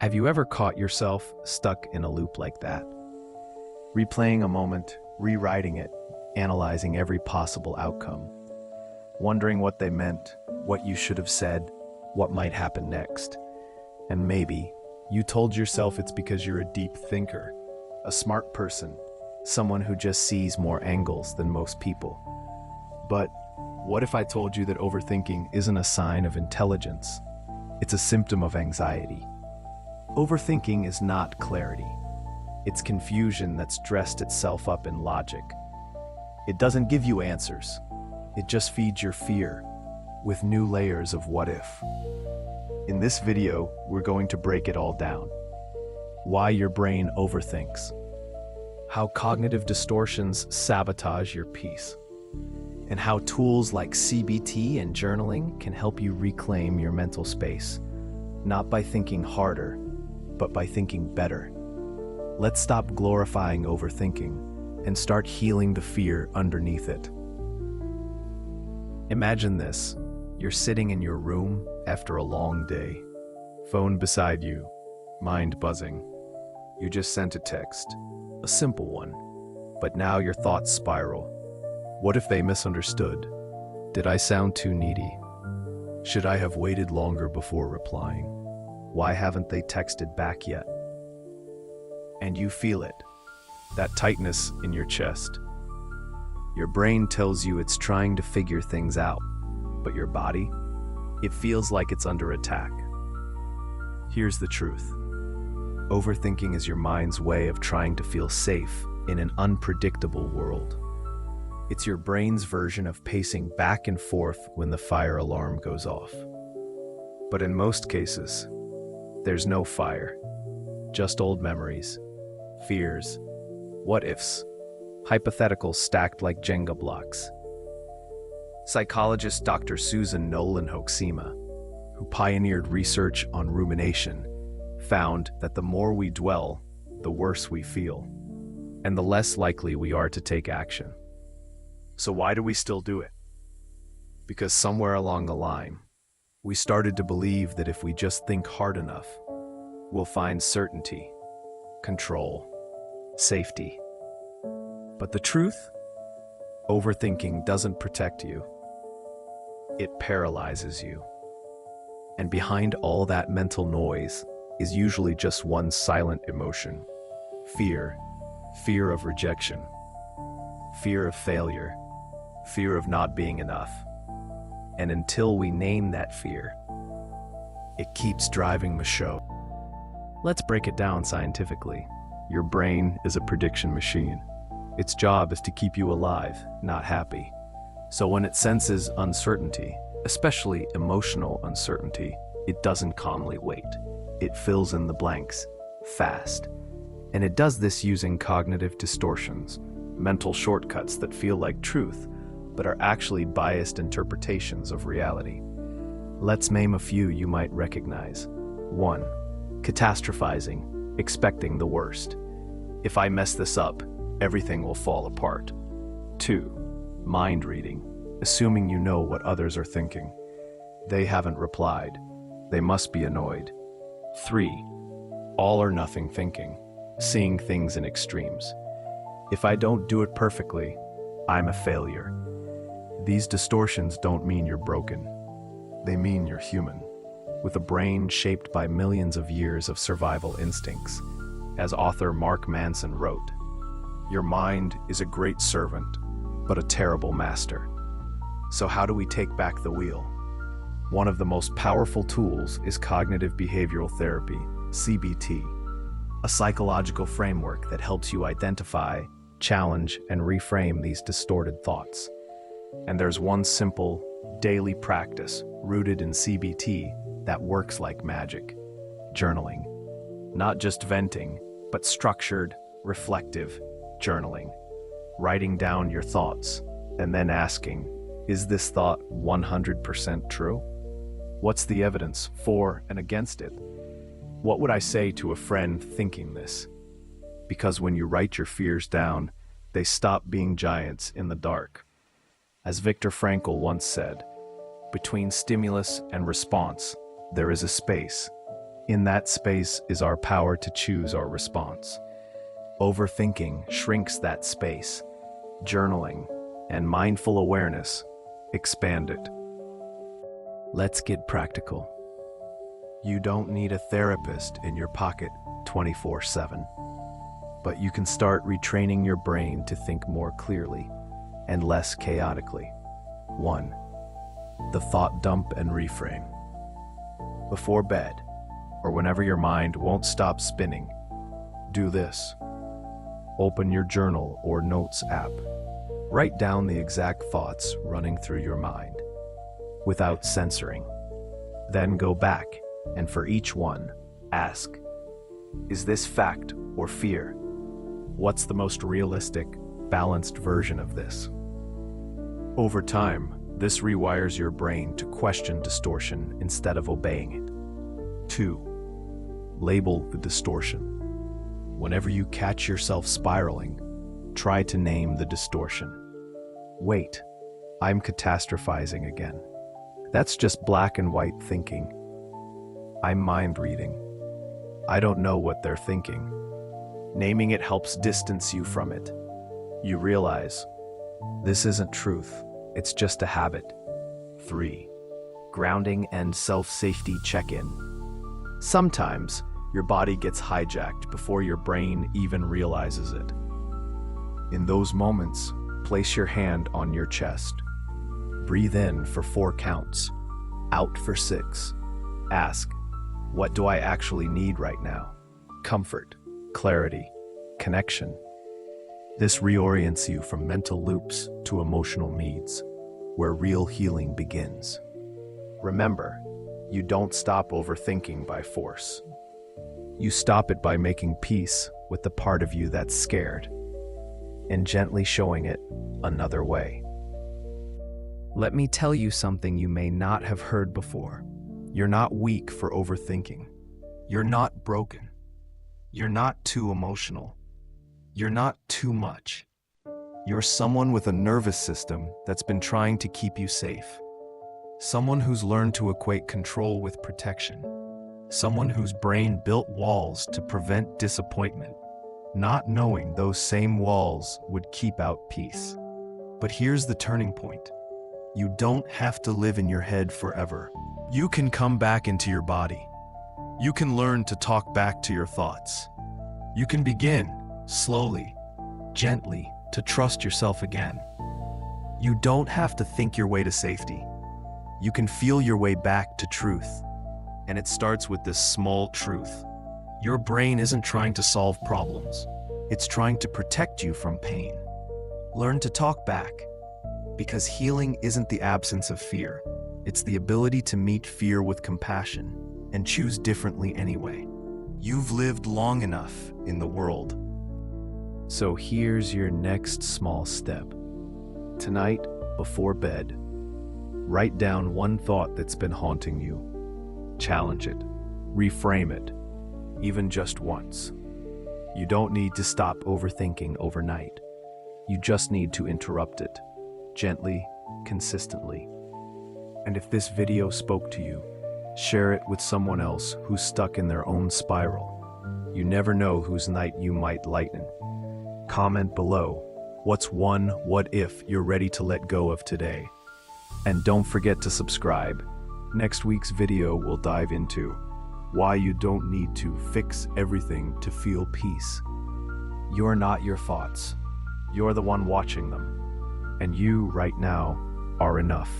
Have you ever caught yourself stuck in a loop like that? Replaying a moment, rewriting it, analyzing every possible outcome, wondering what they meant, what you should have said, what might happen next. And maybe you told yourself it's because you're a deep thinker, a smart person, someone who just sees more angles than most people. But what if I told you that overthinking isn't a sign of intelligence? It's a symptom of anxiety. Overthinking is not clarity. It's confusion that's dressed itself up in logic. It doesn't give you answers. It just feeds your fear with new layers of what if. In this video, we're going to break it all down. Why your brain overthinks. How cognitive distortions sabotage your peace. And how tools like CBT and journaling can help you reclaim your mental space, not by thinking harder, but by thinking better. Let's stop glorifying overthinking and start healing the fear underneath it. Imagine this. You're sitting in your room after a long day. Phone beside you, mind buzzing. You just sent a text, a simple one, but now your thoughts spiral. What if they misunderstood? Did I sound too needy? Should I have waited longer before replying? Why haven't they texted back yet? And you feel it, that tightness in your chest. Your brain tells you it's trying to figure things out, but your body, it feels like it's under attack. Here's the truth. Overthinking is your mind's way of trying to feel safe in an unpredictable world. It's your brain's version of pacing back and forth when the fire alarm goes off. But in most cases, there's no fire, just old memories, fears, what-ifs, hypotheticals stacked like Jenga blocks. Psychologist Dr. Susan Nolan-Hoeksema, who pioneered research on rumination, found that the more we dwell, the worse we feel, and the less likely we are to take action. So why do we still do it? Because somewhere along the line, we started to believe that if we just think hard enough, we'll find certainty, control, safety. But the truth? Overthinking doesn't protect you. It paralyzes you. And behind all that mental noise is usually just one silent emotion. Fear. Fear of rejection. Fear of failure. Fear of not being enough. And until we name that fear, it keeps driving the show. Let's break it down scientifically. Your brain is a prediction machine. Its job is to keep you alive, not happy. So when it senses uncertainty, especially emotional uncertainty, it doesn't calmly wait. It fills in the blanks, fast. And it does this using cognitive distortions, mental shortcuts that feel like truth, but are actually biased interpretations of reality. Let's name a few you might recognize. 1. Catastrophizing, expecting the worst. If I mess this up, everything will fall apart. 2. Mind reading, assuming you know what others are thinking. They haven't replied. They must be annoyed. 3. All or nothing thinking, seeing things in extremes. If I don't do it perfectly, I'm a failure. These distortions don't mean you're broken. They mean you're human, with a brain shaped by millions of years of survival instincts. As author Mark Manson wrote, "Your mind is a great servant, but a terrible master." So how do we take back the wheel? One of the most powerful tools is cognitive behavioral therapy, CBT, a psychological framework that helps you identify, challenge, and reframe these distorted thoughts. And there's one simple, daily practice rooted in CBT that works like magic: journaling. Not just venting, but structured, reflective journaling. Writing down your thoughts and then asking, is this thought 100% true? What's the evidence for and against it? What would I say to a friend thinking this? Because when you write your fears down, they stop being giants in the dark. As Viktor Frankl once said, between stimulus and response, there is a space. In that space is our power to choose our response. Overthinking shrinks that space. Journaling and mindful awareness expand it. Let's get practical. You don't need a therapist in your pocket 24/7, but you can start retraining your brain to think more clearly and less chaotically. 1. The thought dump and reframe. Before bed, or whenever your mind won't stop spinning, do this. Open your journal or notes app. Write down the exact thoughts running through your mind, without censoring. Then go back, and for each one, ask, is this fact or fear? What's the most realistic, balanced version of this? Over time, this rewires your brain to question distortion instead of obeying it. 2. Label the distortion. Whenever you catch yourself spiraling, try to name the distortion. Wait, I'm catastrophizing again. That's just black and white thinking. I'm mind reading. I don't know what they're thinking. Naming it helps distance you from it. You realize, this isn't truth, it's just a habit. 3. Grounding and self-safety check-in. Sometimes, your body gets hijacked before your brain even realizes it. In those moments, place your hand on your chest. Breathe in for 4 counts, out for 6. Ask, what do I actually need right now? Comfort, clarity, connection. This reorients you from mental loops to emotional needs, where real healing begins. Remember, you don't stop overthinking by force. You stop it by making peace with the part of you that's scared and gently showing it another way. Let me tell you something you may not have heard before. You're not weak for overthinking. You're not broken. You're not too emotional. You're not too much. You're someone with a nervous system that's been trying to keep you safe. Someone who's learned to equate control with protection. Someone whose brain built walls to prevent disappointment, not knowing those same walls would keep out peace. But here's the turning point. You don't have to live in your head forever. You can come back into your body. You can learn to talk back to your thoughts. You can begin, slowly, gently, to trust yourself again. You don't have to think your way to safety. You can feel your way back to truth. And it starts with this small truth. Your brain isn't trying to solve problems. It's trying to protect you from pain. Learn to talk back. Because healing isn't the absence of fear. It's the ability to meet fear with compassion and choose differently anyway. You've lived long enough in the world. So here's your next small step. Tonight, before bed, write down one thought that's been haunting you. Challenge it, reframe it, even just once. You don't need to stop overthinking overnight. You just need to interrupt it, gently, consistently. And if this video spoke to you, share it with someone else who's stuck in their own spiral. You never know whose night you might lighten. Comment below, what's one what if you're ready to let go of today? And don't forget to subscribe. Next week's video will dive into why you don't need to fix everything to feel peace. You're not your thoughts. You're the one watching them. And you, right now, are enough.